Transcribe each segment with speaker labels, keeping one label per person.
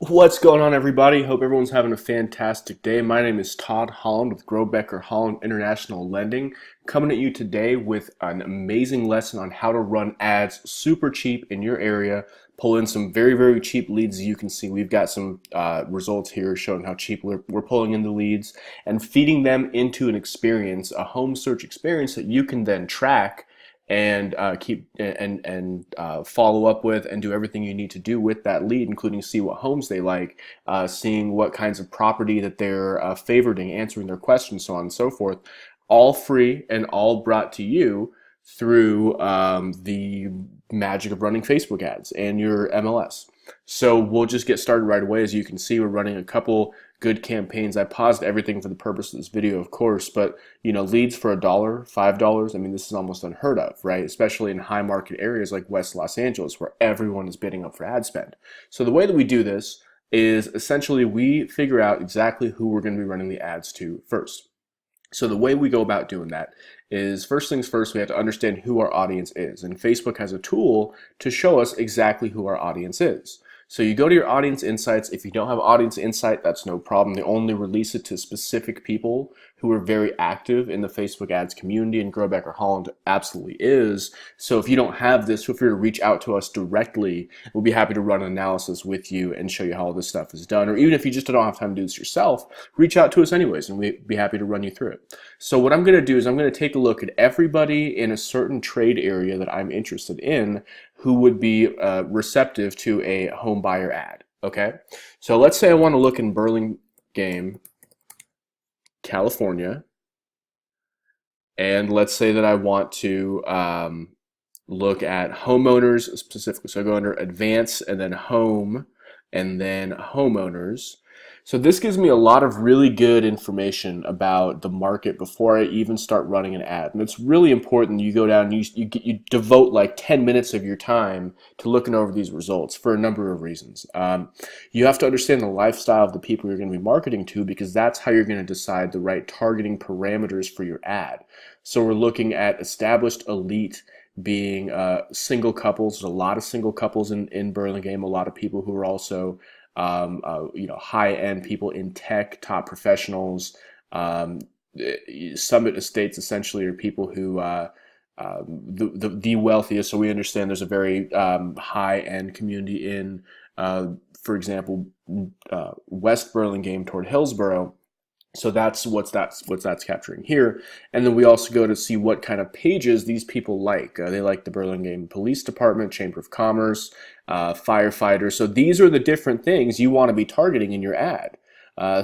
Speaker 1: What's going on, everybody? Hope everyone's having a fantastic day. My name is Todd Holland with Grobecker Holland International Lending, coming at you today with an amazing lesson on how to run ads super cheap in your area, pull in some very, very cheap leads. As you can see, we've got some results here showing how cheap we're pulling in the leads and feeding them into an experience, a home search experience that you can then track and keep and follow up with and do everything you need to do with that lead, including see what homes they like, seeing what kinds of property that they're favoriting, answering their questions, so on and so forth. All free and all brought to you through the magic of running Facebook ads and your MLS. So we'll just get started right away. As you can see, we're running a couple good campaigns. I paused everything for the purpose of this video, of course, but leads for $1, $5. I mean, this is almost unheard of, right? Especially in high market areas like West Los Angeles, where everyone is bidding up for ad spend. So the way that we do this is essentially we figure out exactly who we're going to be running the ads to first. So the way we go about doing that is, first things first, we have to understand who our audience is. And Facebook has a tool to show us exactly who our audience is. So you go to your audience insights. If you don't have audience insight, that's no problem. They only release it to specific people who are very active in the Facebook ads community, and Grobecker Holland absolutely is. So if you don't have this, feel free to reach out to us directly. We'll be happy to run an analysis with you and show you how all this stuff is done. Or even if you just don't have time to do this yourself, reach out to us anyways, and we'd be happy to run you through it. So what I'm going to do is I'm going to take a look at everybody in a certain trade area that I'm interested in who would be receptive to a home buyer ad. Okay, so let's say I want to look in Burlingame, California, and let's say that I want to look at homeowners specifically. So I go under advanced and then home and then homeowners. So this gives me a lot of really good information about the market before I even start running an ad. And it's really important you go down and you devote like 10 minutes of your time to looking over these results for a number of reasons. You have to understand the lifestyle of the people you're going to be marketing to, because that's how you're going to decide the right targeting parameters for your ad. So we're looking at established elite being single couples. There's a lot of single couples in Burlingame, a lot of people who are also high-end people in tech, top professionals. Summit Estates essentially are people who the wealthiest. So we understand there's a very high-end community in, for example, West Burlingame toward Hillsborough. So that's what's capturing here. And then we also go to see what kind of pages these people like. They like the Burlingame Police Department, Chamber of Commerce, firefighters. So these are the different things you want to be targeting in your ad.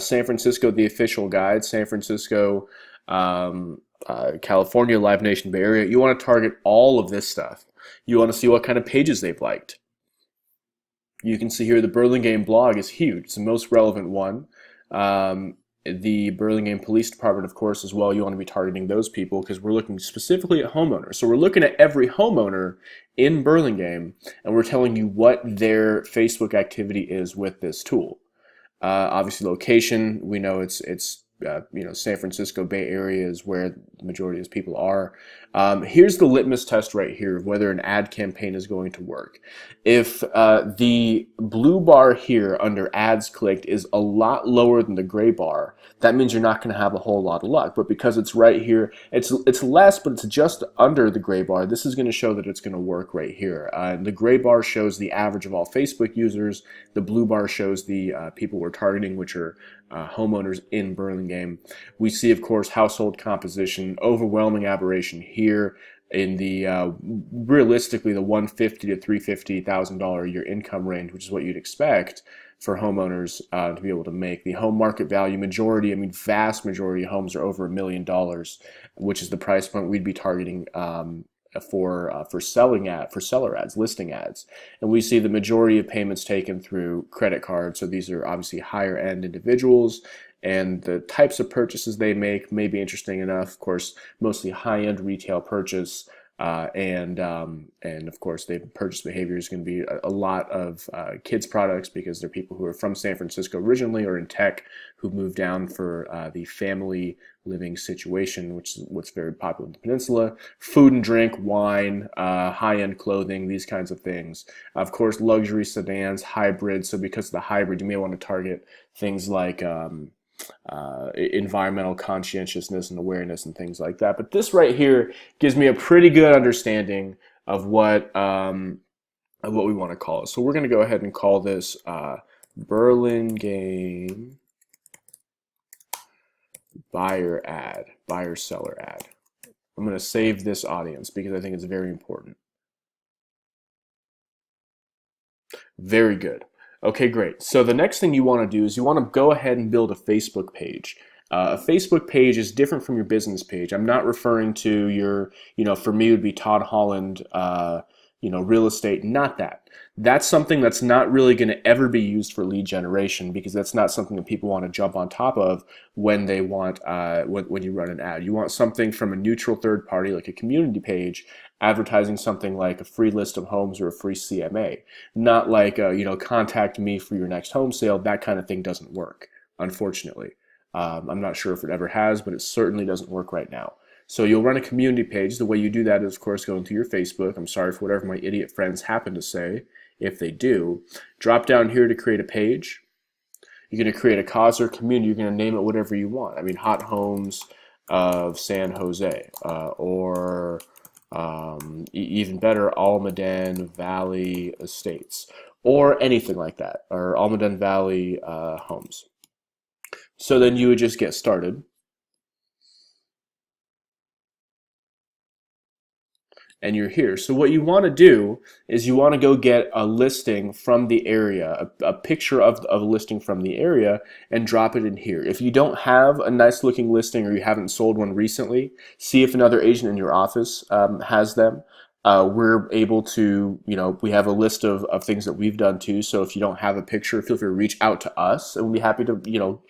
Speaker 1: San Francisco, the official guide, San Francisco, California, Live Nation, Bay Area. You want to target all of this stuff. You want to see what kind of pages they've liked. You can see here the Burlingame blog is huge. It's the most relevant one. The Burlingame Police Department, of course, as well. You want to be targeting those people because we're looking specifically at homeowners. So we're looking at every homeowner in Burlingame, and we're telling you what their Facebook activity is with this tool. Obviously, location, we know it's San Francisco Bay Area is where the majority of these people are. Here's the litmus test right here of whether an ad campaign is going to work. If the blue bar here under ads clicked is a lot lower than the gray bar, that means you're not going to have a whole lot of luck. But because it's right here, it's less, but it's just under the gray bar. This is going to show that it's going to work right here. The gray bar shows the average of all Facebook users. The blue bar shows the people we're targeting, which are homeowners in Burlingame. We see, of course, household composition, overwhelming aberration here in the realistically the $150,000 to $350,000 a year income range, which is what you'd expect for homeowners to be able to make. The home market value vast majority of homes are over $1 million, which is the price point we'd be targeting for seller ads, listing ads. And we see the majority of payments taken through credit cards. So these are obviously higher end individuals, and the types of purchases they make may be interesting enough. Of course, mostly high-end retail purchase, and of course, the purchase behavior is going to be a lot of kids products because they're people who are from San Francisco originally or in tech who moved down for the family living situation, which is what's very popular in the peninsula. Food and drink, wine, high-end clothing, these kinds of things. Of course, luxury sedans, hybrid. So because of the hybrid, you may want to target things like environmental conscientiousness and awareness and things like that. But this right here gives me a pretty good understanding of what we want to call it. So we're going to go ahead and call this Burlingame buyer ad, buyer seller ad. I'm going to save this audience because I think it's very important. Very good. Okay, great. So the next thing you want to do is you want to go ahead and build a Facebook page. A Facebook page is different from your business page. I'm not referring to your, for me it would be Todd Holland, real estate, not that. That's something that's not really going to ever be used for lead generation because that's not something that people want to jump on top of when they want, when you run an ad. You want something from a neutral third party like a community page advertising something like a free list of homes or a free CMA, not like, contact me for your next home sale. That kind of thing doesn't work, unfortunately. I'm not sure if it ever has, but it certainly doesn't work right now. So you'll run a community page. The way you do that is, of course, going to your Facebook. I'm sorry for whatever my idiot friends happen to say. If they do, drop down here to create a page. You're going to create a cause or community. You're going to name it whatever you want. I mean, Hot Homes of San Jose, or even better, Almaden Valley Estates, or anything like that, or Almaden Valley Homes. So then you would just get started. And you're here. So what you want to do is you want to go get a listing from the area, a picture of a listing from the area, and drop it in here. If you don't have a nice looking listing or you haven't sold one recently, see if another agent in your office has them. We're able to, we have a list of things that we've done too. So if you don't have a picture, feel free to reach out to us and we'll be happy to,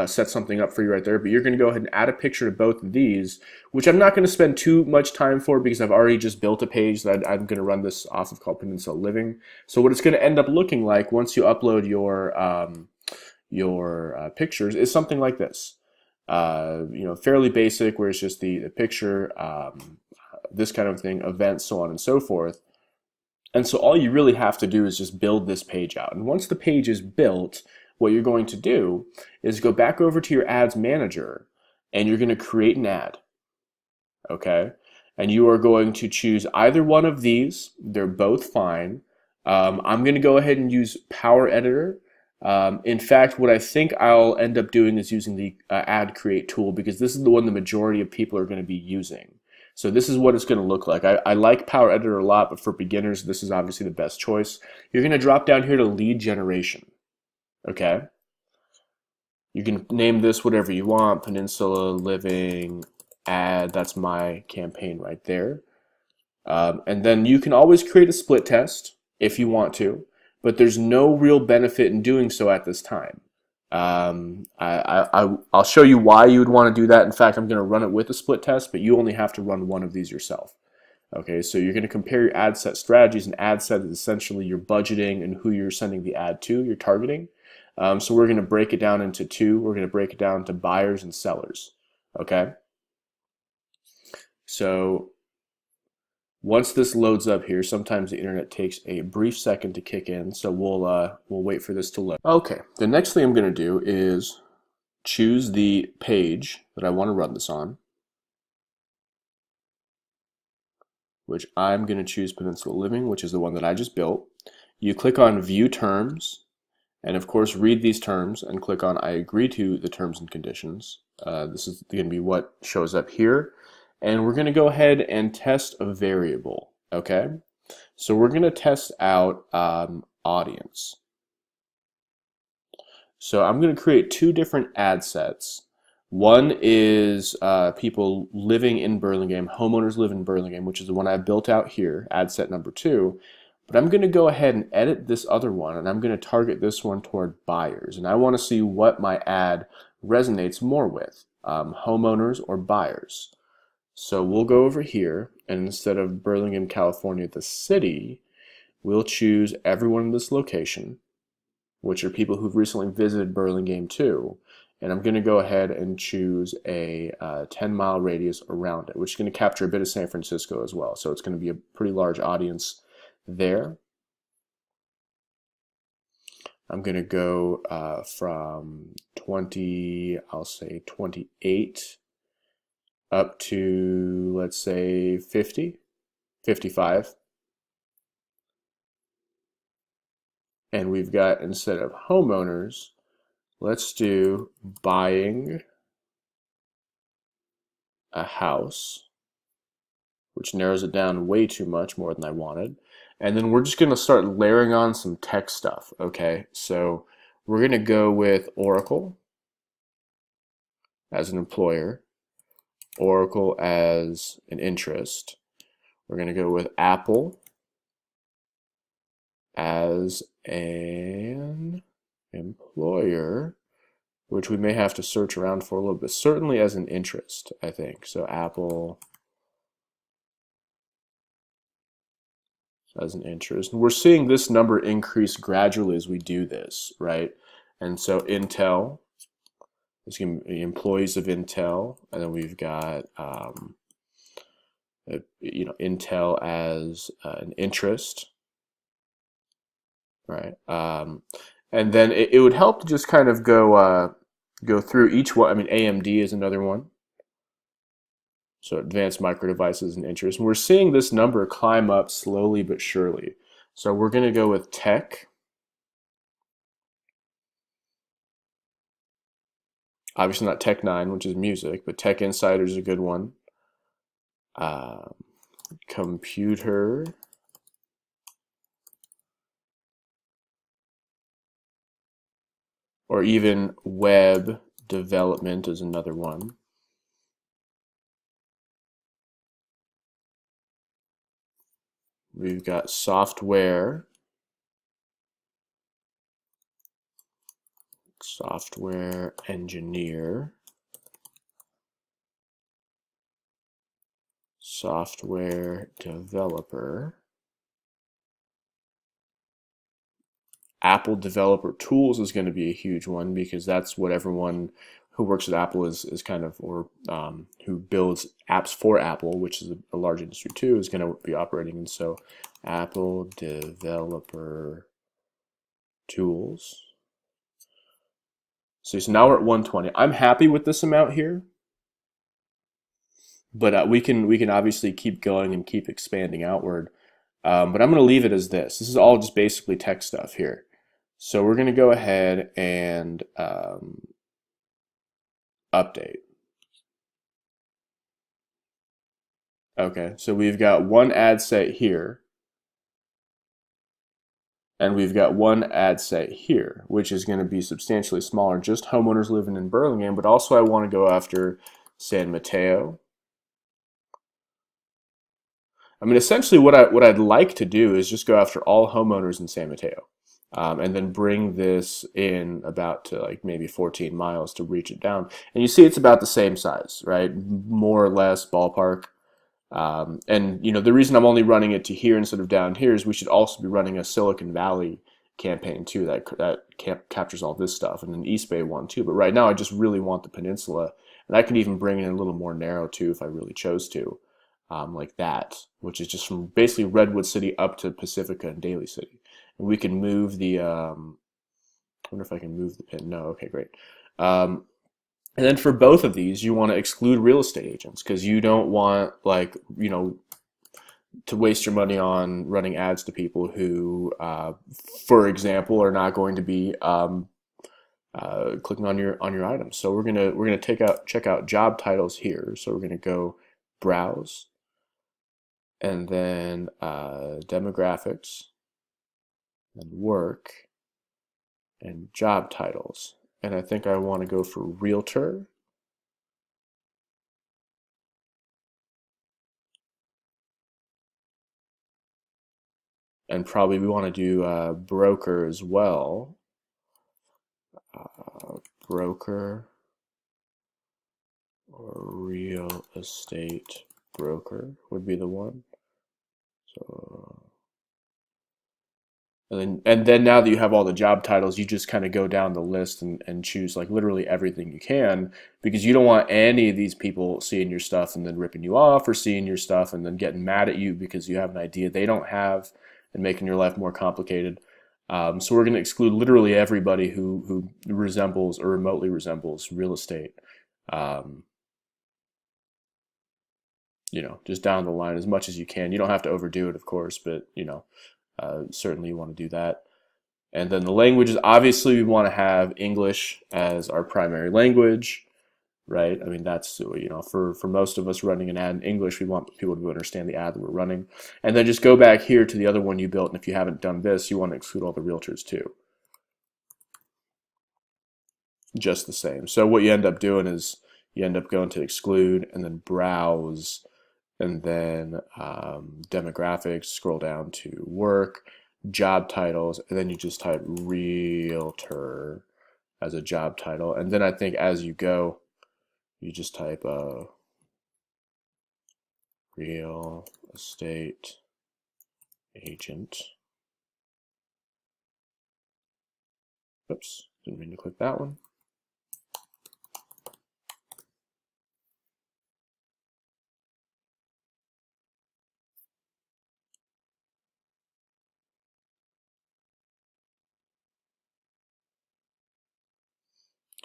Speaker 1: set something up for you right there. But you're going to go ahead and add a picture to both of these, which I'm not going to spend too much time for because I've already just built a page that I'm going to run this off of called Peninsula Living. So what it's going to end up looking like once you upload your pictures is something like this. Fairly basic, where it's just the picture, this kind of thing, events, so on and so forth. And so all you really have to do is just build this page out. And once the page is built, what you're going to do is go back over to your ads manager and you're going to create an ad. Okay? And you are going to choose either one of these. They're both fine. I'm going to go ahead and use Power Editor. In fact, what I think I'll end up doing is using the ad create tool because this is the one the majority of people are going to be using. So this is what it's going to look like. I like Power Editor a lot, but for beginners, this is obviously the best choice. You're going to drop down here to lead generation. Okay? You can name this whatever you want, Peninsula Living ad. That's my campaign right there. And then you can always create a split test if you want to, but there's no real benefit in doing so at this time. I'll show you why you would want to do that. In fact, I'm going to run it with a split test, but you only have to run one of these yourself. Okay, so you're going to compare your ad set strategies. An ad set is essentially your budgeting and who you're sending the ad to, you're targeting. So we're going to break it down into two. We're going to break it down into buyers and sellers. Okay, so once this loads up here, sometimes the internet takes a brief second to kick in, so we'll wait for this to load. Okay, the next thing I'm going to do is choose the page that I want to run this on, which I'm going to choose Peninsula Living, which is the one that I just built. You click on View Terms, and of course read these terms and click on I agree to the terms and conditions. This is going to be what shows up here. And we're going to go ahead and test a variable, okay? So we're going to test out audience. So I'm going to create two different ad sets. One is people living in Burlingame, homeowners live in Burlingame, which is the one I built out here, ad set number 2. But I'm going to go ahead and edit this other one, and I'm going to target this one toward buyers. And I want to see what my ad resonates more with, homeowners or buyers. So we'll go over here and instead of Burlingame, California, the city, we'll choose everyone in this location, which are people who've recently visited Burlingame too. And I'm going to go ahead and choose a 10-mile radius around it, which is going to capture a bit of San Francisco as well. So it's going to be a pretty large audience there. I'm going to go from 20, I'll say 28 up to, let's say 50, 55. And we've got, instead of homeowners, let's do buying a house, which narrows it down way too much, more than I wanted. And then we're just going to start layering on some tech stuff, okay? So we're going to go with Oracle as an employer, Oracle as an interest. We're going to go with Apple as an employer, which we may have to search around for a little bit, certainly as an interest, I think. So Apple as an interest. And we're seeing this number increase gradually as we do this, right? And so Intel is going to be employees of Intel, and then we've got Intel as an interest, right? And then it would help to just kind of go through each one. I mean, AMD is another one. So Advanced Micro Devices and interest. And we're seeing this number climb up slowly but surely. So we're going to go with tech. Obviously not Tech 9, which is music, but Tech Insider is a good one. Computer. Or even web development is another one. We've got software engineer, software developer, Apple developer tools is going to be a huge one, because that's what everyone who works at Apple is kind of, or who builds apps for Apple, which is a large industry too, is going to be operating. And so Apple developer tools. So now we're at 120. I'm happy with this amount here, but we can obviously keep going and keep expanding outward. But I'm going to leave it as this. This is all just basically tech stuff here. So we're going to go ahead and update. Okay, so we've got one ad set here, and we've got one ad set here, which is going to be substantially smaller, just homeowners living in Burlingame, but also I want to go after San Mateo. I mean, essentially what I'd like to do is just go after all homeowners in San Mateo. And then bring this in about to like maybe 14 miles to reach it down. And you see it's about the same size, right? More or less ballpark. And the reason I'm only running it to here instead of down here is we should also be running a Silicon Valley campaign too that captures all this stuff, and an East Bay one too. But right now I just really want the peninsula, and I can even bring it in a little more narrow too if I really chose to, like that, which is just from basically Redwood City up to Pacifica and Daly City. And we can move the, I wonder if I can move the pin. No, okay, great. And then for both of these, you want to exclude real estate agents, because you don't want, like, to waste your money on running ads to people who, for example, are not going to be clicking on your items. So we're gonna check out job titles here. So we're gonna go browse, and then demographics, and work, and job titles. And I think I want to go for realtor. And probably we want to do broker as well. Broker or real estate broker would be the one. So, and then now that you have all the job titles, you just kind of go down the list and choose like literally everything you can, because you don't want any of these people seeing your stuff and then ripping you off, or seeing your stuff and then getting mad at you because you have an idea they don't have and making your life more complicated. So we're going to exclude literally everybody who resembles or remotely resembles real estate. Um, just down the line as much as you can. You don't have to overdo it, of course, but certainly you want to do that. And then the languages, obviously, we want to have English as our primary language, right? I mean, that's, for most of us running an ad in English, we want people to understand the ad that we're running. And then just go back here to the other one you built, and if you haven't done this, you want to exclude all the realtors too. Just the same. So what you end up doing is you end up going to exclude and then browse, and then demographics, scroll down to work, job titles, and then you just type realtor as a job title. And then I think as you go, you just type real estate agent. Oops, didn't mean to click that one.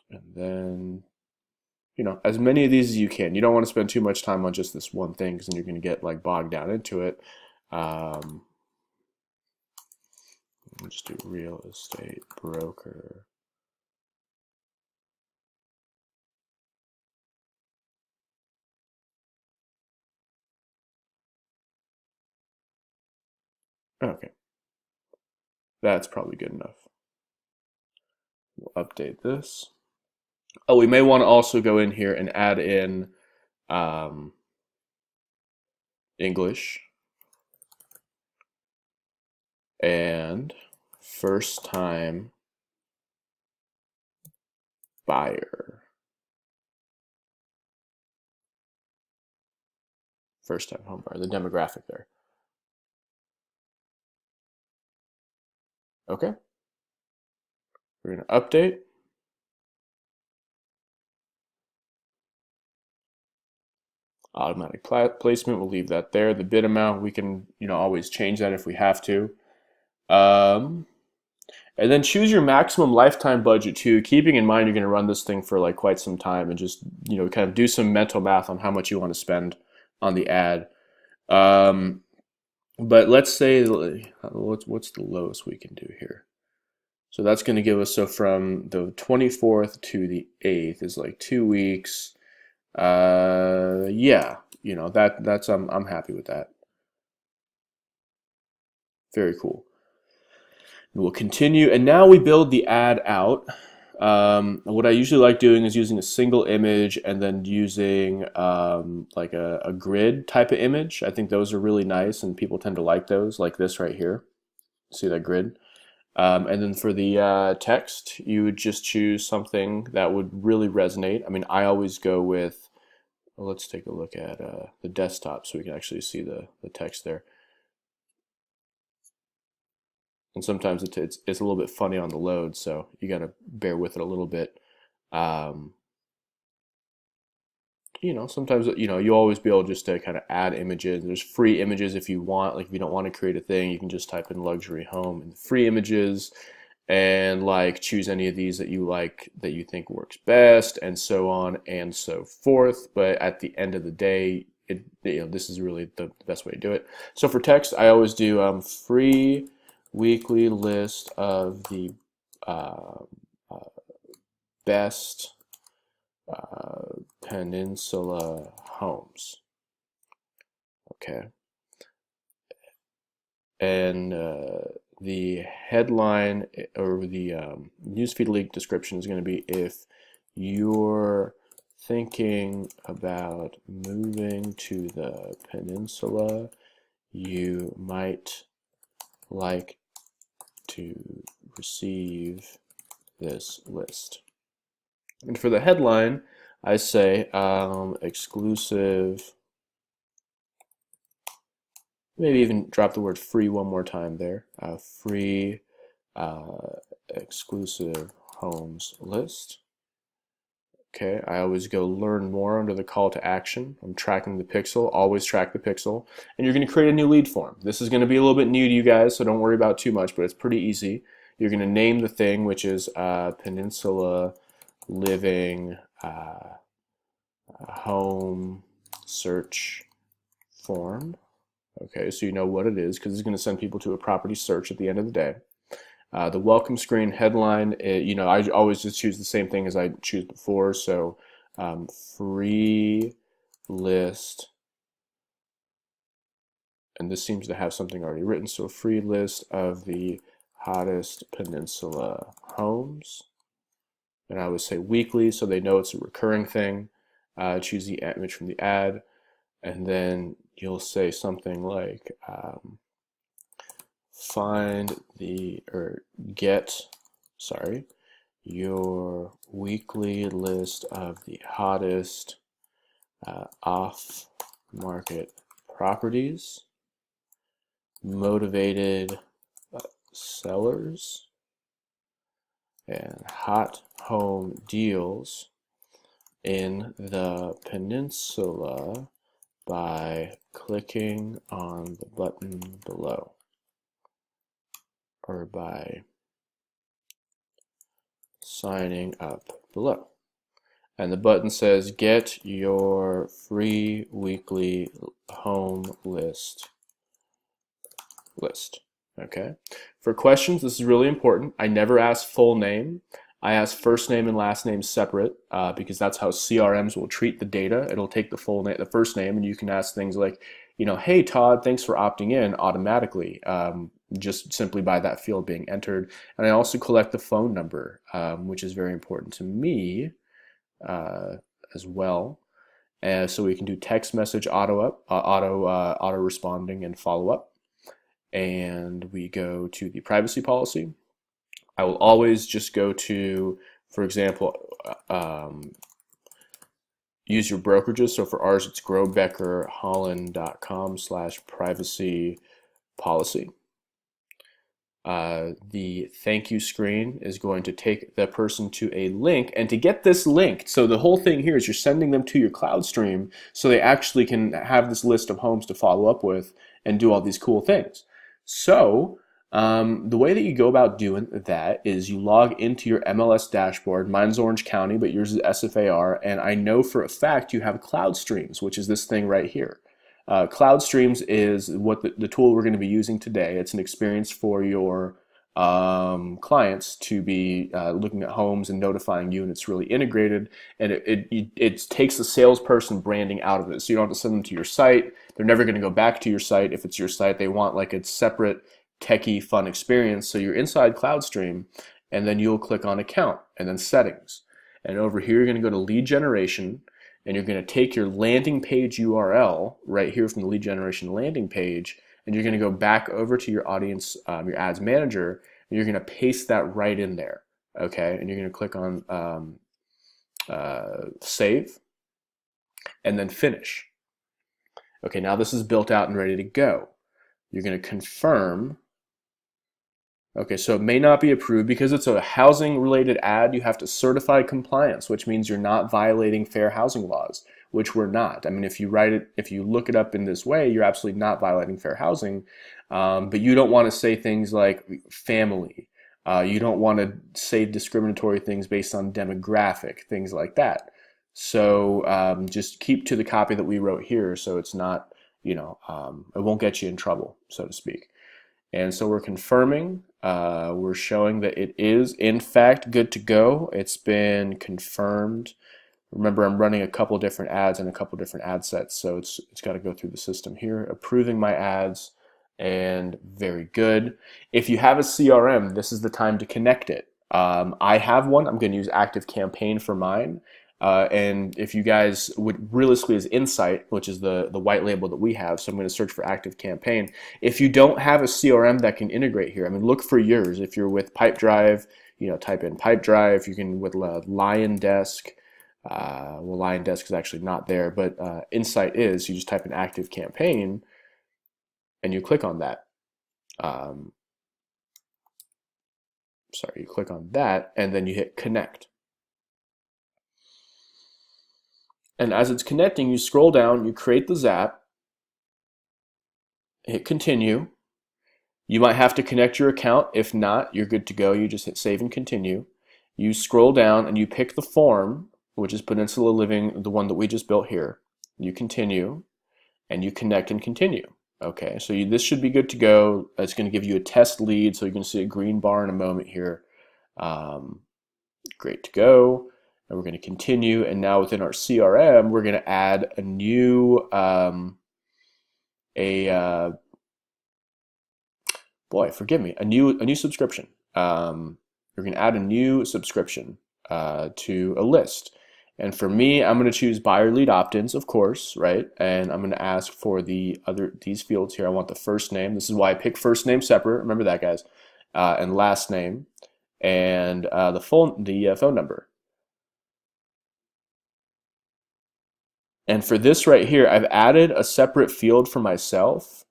Speaker 1: And then, as many of these as you can. You don't want to spend too much time on just this one thing, because then you're going to get like bogged down into it. We'll just do real estate broker. Okay, that's probably good enough. We'll update this. Oh, we may want to also go in here and add in English and first time buyer. First time home buyer, the demographic there. Okay. We're going to update. Automatic placement, we'll leave that there. The bid amount, we can always change that if we have to. And then choose your maximum lifetime budget too, keeping in mind you're going to run this thing for like quite some time, and just kind of do some mental math on how much you want to spend on the ad. But let's say what's the lowest we can do here? So that's going to give us, so from the 24th to the 8th is like 2 weeks. Yeah, that's I'm happy with that. Very cool. And we'll continue, and now we build the ad out. What I usually like doing is using a single image and then using like a grid type of image. I think those are really nice, and people tend to like those, like this right here. See that grid? And then for the text, you would just choose something that would really resonate. I mean, I always go with, well, let's take a look at the desktop so we can actually see the text there. And sometimes it's a little bit funny on the load, so you got to bear with it a little bit. Sometimes you always be able just to kind of add images. There's free images if you want. Like if you don't want to create a thing, you can just type in luxury home and free images, and like choose any of these that you like, that you think works best, and so on and so forth. But at the end of the day, this is really the best way to do it. So for text, I always do free weekly list of the uh, best Peninsula homes. Okay. And the headline or the newsfeed link description is going to be, if you're thinking about moving to the peninsula, you might like to receive this list. And for the headline, I say exclusive Maybe even drop the word free one more time there. Free exclusive homes list. Okay, I always go learn more under the call to action. I'm tracking the pixel, always track the pixel. And you're going to create a new lead form. This is going to be a little bit new to you guys, so don't worry about too much, but it's pretty easy. You're going to name the thing, which is Peninsula Living Home Search Form. Okay, so you know what it is because it's going to send people to a property search at the end of the day. The welcome screen headline, I always just choose the same thing as I choose before. So free list, and this seems to have something already written. So free list of the hottest peninsula homes. And I would say weekly so they know it's a recurring thing. Choose the image from the ad, and then you'll say something like get your weekly list of the hottest off-market properties, motivated sellers, and hot home deals in the peninsula by clicking on the button below, or by signing up below. And the button says get your free weekly home list. Okay. For questions, this is really important. I never ask full name. I ask first name and last name separate because that's how CRMs will treat the data. It'll take the full name, the first name, and you can ask things like, hey Todd, thanks for opting in automatically, just simply by that field being entered. And I also collect the phone number, which is very important to me as well. So we can do text message auto responding and follow up. And we go to the privacy policy. I will always just go to, for example, use your brokerages. So for ours, it's grobeckerholland.com/privacy policy. The thank you screen is going to take the person to a link, and to get this linked, so the whole thing here is you're sending them to your CloudStream so they actually can have this list of homes to follow up with and do all these cool things. So the way that you go about doing that is you log into your MLS dashboard. Mine's Orange County, but yours is SFAR, and I know for a fact you have CloudStreams, which is this thing right here. CloudStreams is what the tool we're going to be using today. It's an experience for your clients to be looking at homes and notifying you, and it's really integrated, and it takes the salesperson branding out of it. So you don't have to send them to your site. They're never going to go back to your site if it's your site. They want like a separate techie fun experience. So you're inside CloudStream, and then you'll click on account and then settings. And over here, you're going to go to lead generation, and you're going to take your landing page URL right here from the lead generation landing page, and you're going to go back over to your audience, your ads manager, and you're going to paste that right in there. Okay, and you're going to click on save, and then finish. Okay, now this is built out and ready to go. You're going to confirm. Okay, so it may not be approved because it's a housing related ad. You have to certify compliance, which means you're not violating fair housing laws, which we're not. I mean, if you look it up in this way, you're absolutely not violating fair housing. But you don't want to say things like family. You don't want to say discriminatory things based on demographic, things like that. So just keep to the copy that we wrote here, so it's not, it won't get you in trouble, so to speak. And so we're confirming, we're showing that it is in fact good to go. It's been confirmed. Remember, I'm running a couple different ads and a couple different ad sets, so it's got to go through the system here. Approving my ads, and very good. If you have a CRM, this is the time to connect it. I have one. I'm going to use ActiveCampaign for mine. And if you guys would realistically is Insight, which is the white label that we have, so I'm going to search for ActiveCampaign. If you don't have a CRM that can integrate here, I mean, look for yours. If you're with Pipedrive, type in Pipedrive. You can with LionDesk. Well, LionDesk is actually not there, but Insight is. You just type in ActiveCampaign, and you click on that. Sorry, you click on that, and then you hit connect. And as it's connecting, you scroll down, you create the Zap, hit continue. You might have to connect your account. If not, you're good to go. You just hit save and continue. You scroll down and you pick the form, which is Peninsula Living, the one that we just built here. You continue, and you connect and continue. Okay, so this should be good to go. It's going to give you a test lead, so you're going to see a green bar in a moment here. Great to go. And we're going to continue, and now within our CRM, we're going to add a new, boy, forgive me, a new subscription. We're going to add a new subscription to a list. And for me, I'm going to choose buyer lead opt-ins, of course, right? And I'm going to ask for these fields here. I want the first name. This is why I pick first name separate. Remember that, guys. And last name, and the phone number. And for this right here, I've added a separate field for myself,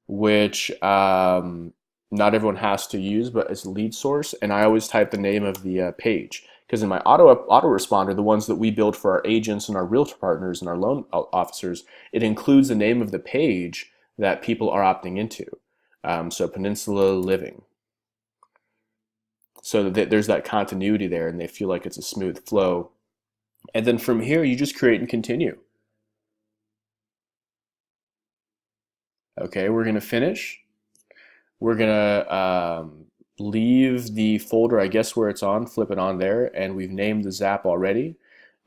Speaker 1: which not everyone has to use, but it's a lead source. And I always type the name of the page. Because in my autoresponder, the ones that we build for our agents and our realtor partners and our loan officers, it includes the name of the page that people are opting into. So Peninsula Living. So that there's that continuity there, and they feel like it's a smooth flow. And then from here, you just create and continue. Okay, we're going to finish. We're going to leave the folder, I guess, where it's on, flip it on there, and we've named the Zap already.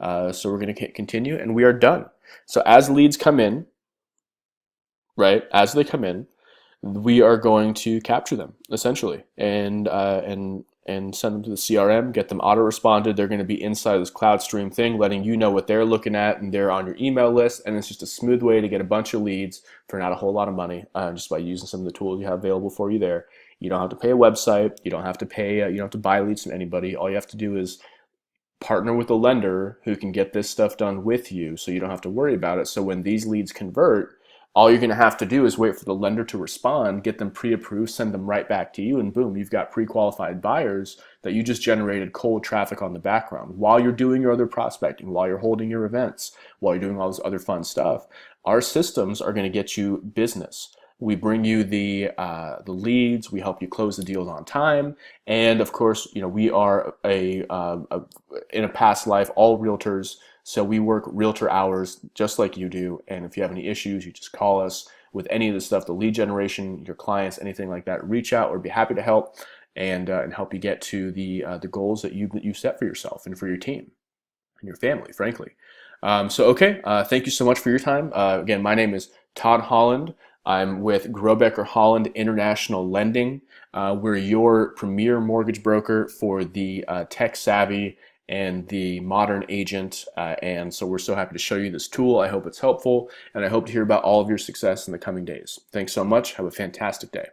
Speaker 1: So we're going to continue, and we are done. So as leads come in, right, as they come in, we are going to capture them, essentially, and send them to the CRM, get them auto-responded. They're going to be inside this CloudStream thing, letting you know what they're looking at, and they're on your email list, and it's just a smooth way to get a bunch of leads for not a whole lot of money, just by using some of the tools you have available for you there. You don't have to pay a website. You don't have to pay. You don't have to buy leads from anybody. All you have to do is partner with a lender who can get this stuff done with you, so you don't have to worry about it. So when these leads convert, all you're going to have to do is wait for the lender to respond, get them pre-approved, send them right back to you, and boom, you've got pre-qualified buyers that you just generated cold traffic on the background while you're doing your other prospecting, while you're holding your events, while you're doing all this other fun stuff. Our systems are going to get you business. We bring you the leads. We help you close the deals on time, and of course, we are in a past life all realtors. So we work realtor hours just like you do. And if you have any issues, you just call us with any of the stuff, the lead generation, your clients, anything like that. Reach out. We'd be happy to help and help you get to the goals that you set for yourself and for your team and your family, frankly. Thank you so much for your time. Again, my name is Todd Holland. I'm with Grobecker Holland International Lending. We're your premier mortgage broker for the tech savvy and the modern agent, and so we're so happy to show you this tool. I hope it's helpful, and I hope to hear about all of your success in the coming days. Thanks so much. Have a fantastic day.